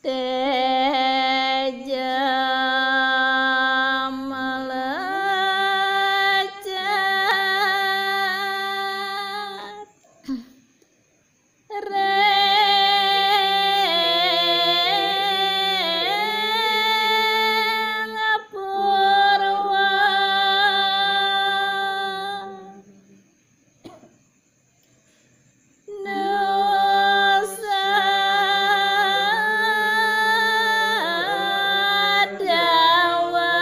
teja melecat reng purwa nusa dawa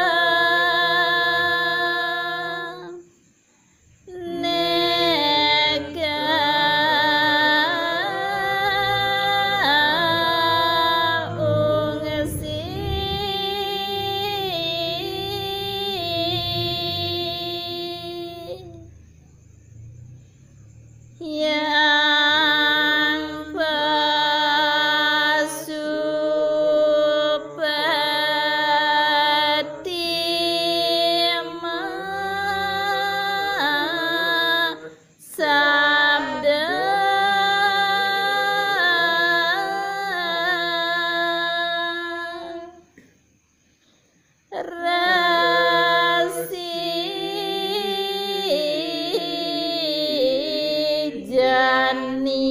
nega ungsi yang pasupati sabda rasi jani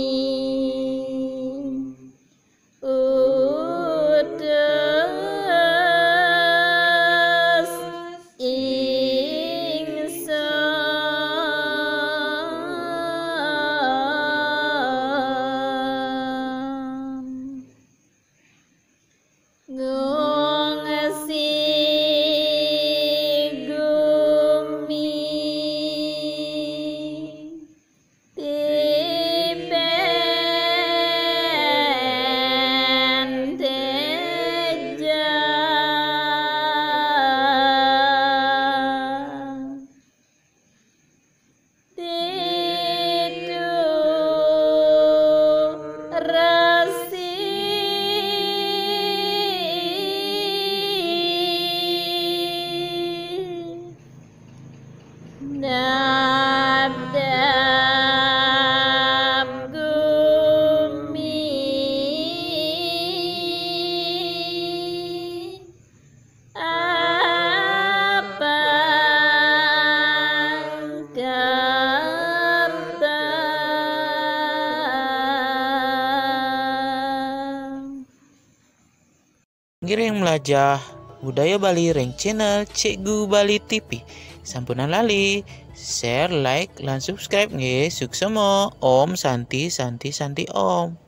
utus ingsun ngungsi gumi tiben teja tidu resi dab gumi apang karta Giring melajah budaya Bali Reng channel Cikgu Bali TV. Sampunan lali share, like, lan subscribe nggih. Suksema Om Santi Santi Santi Om.